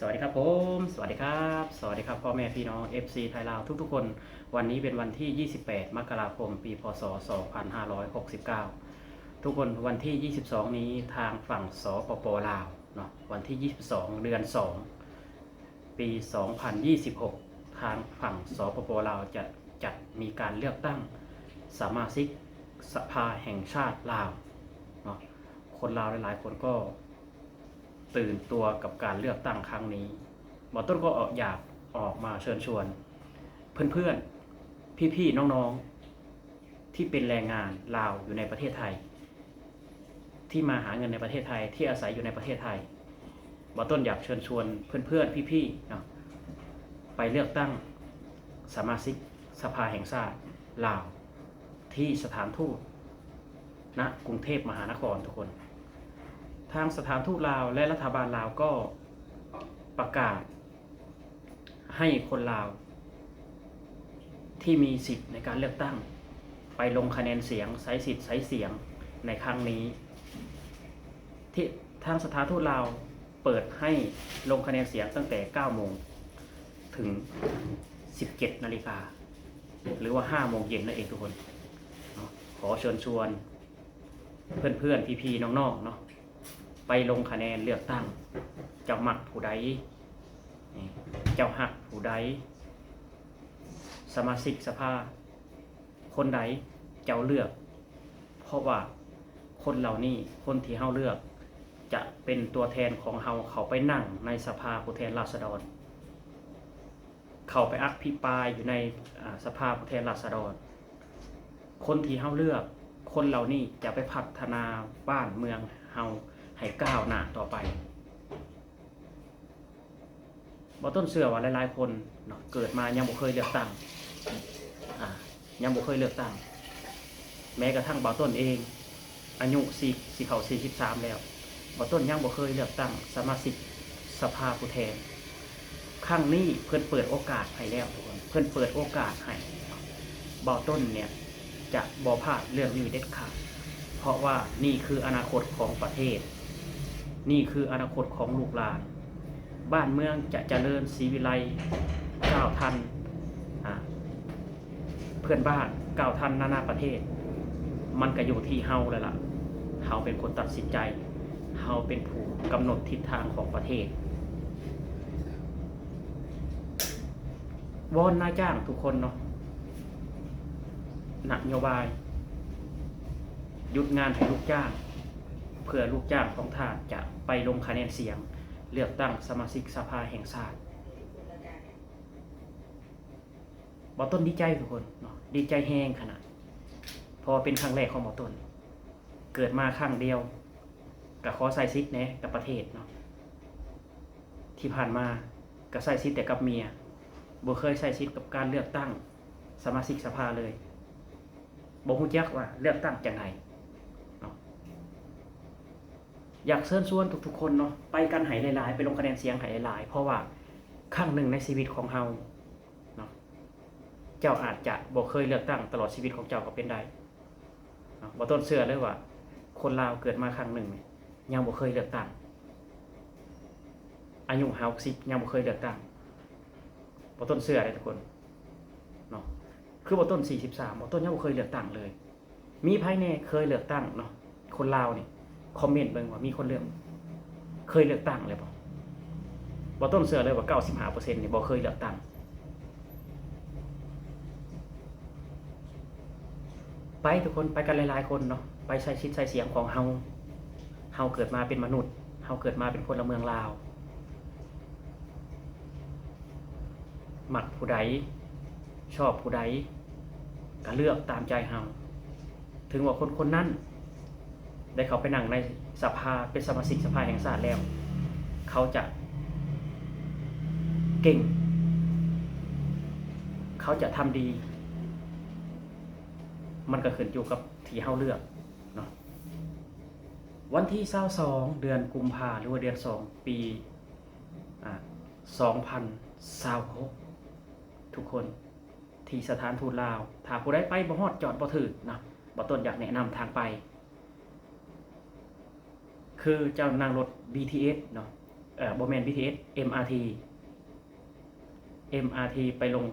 สวัสดีครับผมสวัสดีครับสวัสดีครับพ่อแม่พี่น้อง FC ไทยลาวทุกๆคนวันนี้เป็นวันที่ 28 มกราคมปีพศ 2569 ทุกคนวันที่ 22 นี้ทางฝั่งสปปลาวเนาะวันที่ 22 เดือน 2 ปี 2026 ทางฝั่งสปปลาวจะจัดมีการเลือกตั้งสมาชิกสภาแห่งชาติลาวเนาะคนลาวหลายๆคนก็ตื่นตัวกับการเลือกตั้งครั้งนี้หมอต้นก็อยากออกมาเชิญชวนเพื่อนๆพี่ๆน้องๆที่เป็นแรงงานลาวอยู่ในประเทศไทยที่มาหาเงินในประเทศไทยที่อาศัยอยู่ในประเทศไทยหมอต้นอยากเชิญชวนเพื่อนๆพี่ๆเนาะไปเลือกตั้งสมาชิกสภาแห่งชาติลาวที่สถานทูตณกรุงเทพมหานครทุกคนทางสถานทูตลาวและรัฐบาลลาวก็ประกาศให้คนลาวที่มีสิทธิ์ในการเลือกตั้งไปลงคะแนนเสียงใช้สิทธิ์ใช้เสียงในครั้งนี้ที่ทางสถานทูตลาวเปิดให้ลงคะแนนเสียงตั้งแต่ 9 โมงถึง 17 นาฬิกาหรือว่า 5 โมงเย็นนั่นเองทุกคนขอเชิญชวนเพื่อนๆพี่ๆน้องๆเนาะไปลงคะแนนเลือกตั้งเจ้ามักผู้ใดเจ้าหักผู้ใดสมาชิกสภาคนใดเจ้าเลือกเพราะว่าคนเหล่านี้คนที่เฮาเลือกจะเป็นตัวแทนของเฮาเขาไปนั่งในสภาผู้แทนราษฎรเขาไปอภิปรายอยู่ในสภาผู้แทนราษฎรคนที่เฮาเลือกคนเหล่านี้จะไปพัฒนาบ้านเมืองเฮาให้ก้าวหน้าต่อไปบ่ต้นเชื่อว่าหลายๆคนเนาะเกิดมายังบ่เคยเลือกตั้งยังบ่เคยเลือกตั้งแม้กระทั่งบ่ต้นเองอายุสิเข้า43แล้วบ่ต้นยังบ่เคยเลือกตั้งสมาชิกสภาผู้แทนครั้งนี้เพิ่นเปิดโอกาสให้แล้วทุกคนเพิ่นเปิดโอกาสให้บ่ต้นเนี่ยจะบ่พลาดเรื่องนี้เด็ดขาดเพราะว่านี่คืออนาคตของประเทศนี่คืออนาคตของลูกหลานบ้านเมืองจะเจริญศรีวิไลก้าวทันเพื่อนบ้านก้าวทันนานาประเทศมันก็อยู่ที่เฮาแล้วล่ะเฮาเป็นคนตัดสินใจเฮาเป็นผู้กำหนดทิศทางของประเทศวอนนายจ้างทุกคนเนาะนโยบายหยุดงานให้ลูกจ้างเพื่อลูกจ้างของท่านจะไปลงคะแนนเสียงเลือกตั้งสมาชิกสภาแห่งชาติหมอต้นดีใจทุกคนเนาะดีใจแห้งขนาดพอเป็นครั้งแรกของหมอต้นเกิดมาครั้งเดียวกับขอใส่ซิทธิ์นะกับประเทศเนาะที่ผ่านมาก็ใส่ซิทธิ์แต่กับเมียบ่เคยใส่ซิทธิ์กับการเลือกตั้งสมาชิกสภาเลยบ่ฮู้จักว่าเลือกตั้งจังไดอยากเชิญชวนทุกๆคนเนาะไปกันให้หลายๆไปลงคะแนนเสียงให้หลายๆเพราะว่าครั้งหนึ่งในชีวิตของเฮาเนาะเจ้าอาจจะบ่เคยเลือกตั้งตลอดชีวิตของเจ้าก็เป็นได้บ่ต้นเชื่อเลยว่าคนลาวเกิดมาครั้งหนึ่งยังบ่เคยเลือกตั้งอายุ50ยังบ่เคยเลือกตั้งบ่ต้นเชื่อเลยทุกคนเนาะคือบ่ต้น43บ่ต้นยังบ่เคยเลือกตั้งเลยมีไผแน่เคยเลือกตั้งเนาะคนลาวนี่คอมเมนต์เบิ่งว่ามีคนเลือกเคยเลือกตั้งเลยบ่ต้นเชื่อเลยว่า 95% นี่บ่เคยเลือกตั้งไปทุกคนไปกันหลายๆคนเนาะไปใช้สิทธิ์ใช้เสียงของเฮาเกิดมาเป็นมนุษย์เฮาเกิดมาเป็นพลเมืองลาวมักผู้ใดชอบผู้ใดก็เลือกตามใจเฮาถึงว่าคนนั้นได้เขาไปนั่งในสภาเป็นสมาชิกสภาแห่งชาติแล้วเขาจะเก่งเขาจะทำดีมันก็ขึ้นอยู่กับที่เฮาเลือกเนาะวันที่22เดือนกุมภาพันธ์หรือว่าเดือน2ปี2026ทุกคนที่สถานทูตลาวถ้าผู้ใดไปบ่ฮอดจอดบ่ถึกเนาะบ่ต้นอยากแนะนำทางไปคือเจ้านั่งรถ BTS เนาะ บ่แม่น BTS MRT MRT ไปลง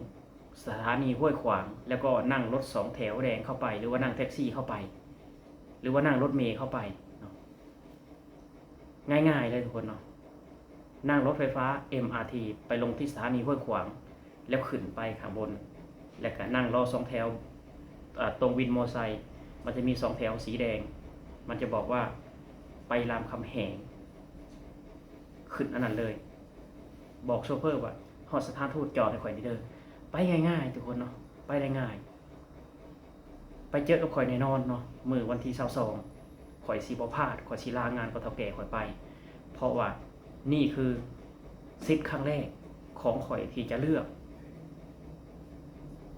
สถานีห้วยขวางแล้วก็นั่งรถ2แถวแดงเข้าไปหรือว่านั่งแท็กซี่เข้าไปหรือว่านั่งรถเมล์เข้าไปเนาะง่ายๆเลยทุกคนเนาะนั่งรถไฟฟ้า MRT ไปลงที่สถานีห้วยขวางแล้วขึ้นไปข้างบนแล้วก็นั่งรอ2แถวตรงวินมอไซค์มันจะมี2แถวสีแดงมันจะบอกว่าไปรามคำแหงขึ้นอันนั้นเลยบอกโชเฟอร์ว่าฮอดสถานทูตจอดให้ข่อยนี่เด้อไปง่ายๆทุกคนเนาะไปได้ง่ายไปเจอกับข่อยแน่นอนเนาะมื้อวันที่22ข่อยสิบ่พลาดข่อยสิลางานกับเฒ่าแก่ข่อยไปเพราะว่านี่คือสิทธิ์ครั้งแรกของข่อยที่จะเลือก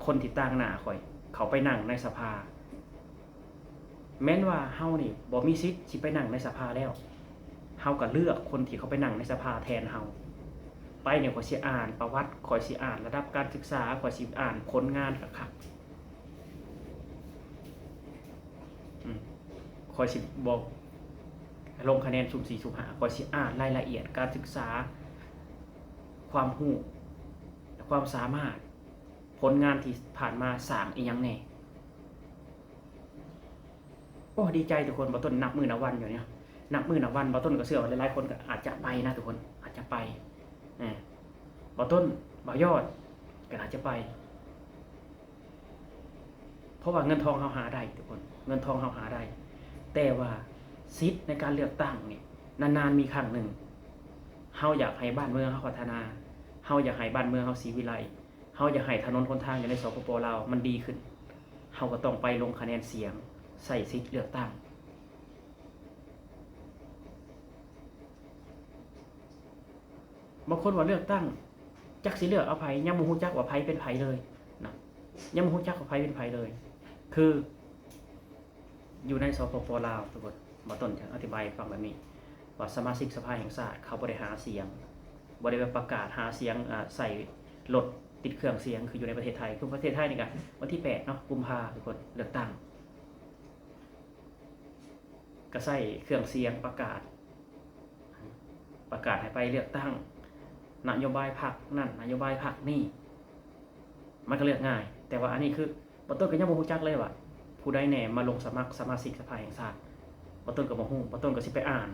คนที่ต่างหน้าข่อยเขาไปนั่งในสภาแม้นว่าเฮานี่บ่มีสิทธิ์สิไปนั่งในสภาแล้วเฮาก็เลือกคนที่เขาไปนั่งในสภาแทนเฮาไปเนี่ยข่อยสิอ่านประวัติข่อยสิอ่านระดับการศึกษาข่อยสิอ่านผลงานคักๆข่อยสิบอกลงคะแนนสุ่ม4สุ่ม5ข่อยสิอ่านรายละเอียดการศึกษาความรู้ความสามารถผลงานที่ผ่านมาสร้างอีหยังแน่โอ้ดีใจทุกคนบ่ต้นนับมื้อนับวันอยู่เนี่ยนับมื้อนับวันบ่ต้นก็เชื่อว่าหลายๆคนก็อาจจะไปนะทุกคนอาจจะไปบ่ต้นบ่ยอดก็อาจจะไปเพราะว่าเงินทองเฮาหาได้ทุกคนเงินทองเฮาหาได้แต่ว่าสิทธิ์ในการเลือกตั้งนี่นานๆมีครั้งหนึ่งเฮาอยากให้บ้านเมืองเฮาพัฒนาเฮาอยากให้บ้านเมืองเฮาศรีวิไลเฮาอยากให้ถนนหนทางอยู่ในสปป.ลาวมันดีขึ้นเฮาก็ต้องไปลงคะแนนเสียงใส่สิทธิ์เลือกตั้งบางคนว่าเลือกตั้งจักสิเลือกเอาไผยังบ่ฮู้จักว่าไผเป็นไผเลยนะยังบ่ฮู้จักว่าไผเป็นไผเลยคืออยู่ในสปป.ลาวทุกคนบ่ต้นจะอธิบายฟังแบบนี้ว่าสมาชิกสภาแห่งชาติเขาบ่ได้หาเสียงบ่ได้ประกาศหาเสียงใส่รถติดเครื่องเสียงคืออยู่ในประเทศไทยคือประเทศไทยนี่ก็วันที่8เนาะกุมภาพันธ์ทุกคนเลือกตั้งก็ใส่เครื่องเสียงประกาศให้ไปเลือกตั้งนโยบายพรรคนั่นนโยบายพรรคนี่มันก็เลือกง่ายแต่ว่าอันนี้คือบ่ต้นก็ยังบ่ฮู้จักเลยว่าผู้ใดแหน่มาลงสมัครสมาชิกสภาแห่งชาติบ่ต้นก็บ่ฮู้บ่ต้นก็สิไปอ่าน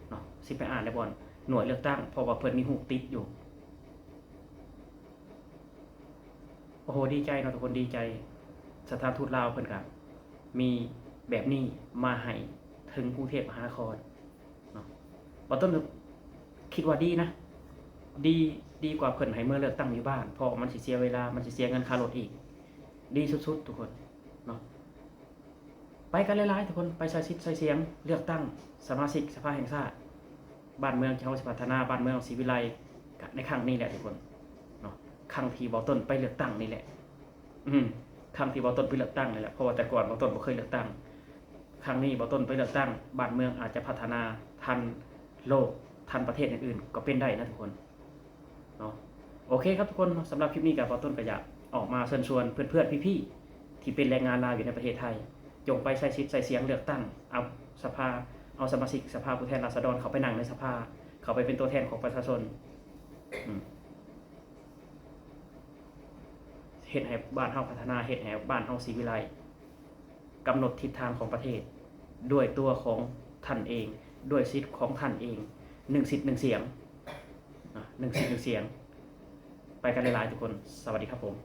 เนาะสิไปอ่านในบ่อนหน่วยเลือกตั้งเพราะว่าเพิ่นมีรูปติดอยู่โอ้โหดีใจเนาะทุกคนดีใจสถานทูตลาวเพิ่นก็มีแบบนี้มาให้ถึงกรุงเทพมหานครเนาะบ่ต้นคิดว่าดีนะดีกว่าเพิ่นให้เมื่อเลือกตั้งอยู่บ้านเพราะมันสิเสียเวลามันสิเสียเงินค่ารถอีกดีสุดๆทุกคนเนาะไปกันหลายๆทุกคนไปใช้สิทธิ์ใช้เสียงเลือกตั้งสมาชิกสภาแห่งชาติบ้านเมืองเฮาสิพัฒนาบ้านเมืองศรีวิไลในครั้งนี้แหละทุกคนเนาะครั้งที่บ่ต้นไปเลือกตั้งนี่แหละครั้งที่บ่ต้นไปเลือกตั้งนี่แหละเพราะว่าแต่ก่อนบ่ต้นบ่เคยเลือกตั้งครั้งนี้บ่ต้นไปเลือกตั้งบ้านเมืองอาจจะพัฒนาทันโลกทันประเทศอื่นๆก็เป็นได้นะทุกคนเนาะโอเคครับทุกคนสำหรับคลิปนี้กับบ่ต้นก็อยากออกมาเชิญชวนเพื่อนๆพี่ๆที่เป็นแรงงานลาวอยู่ในประเทศไทยจงไปใช้สิทธิ์ใช้เสียงเลือกตั้งเอาสมาชิกสภาผู้แทนราษฎรเขาไปนั่งในสภาเขาไปเป็นตัวแทนของประชาชนเฮ็ดให้บ้านเฮาพัฒนาเฮ็ดให้บ้านเฮาศรีวิไลกำหนดทิศทางของประเทศด้วยตัวของท่านเองด้วยสิทธิ์ของท่านเอง1 สิทธิ์ 1 เสียง1 สิทธิ์ 1 เสียงไปกันหลายๆทุกคนสวัสดีครับผม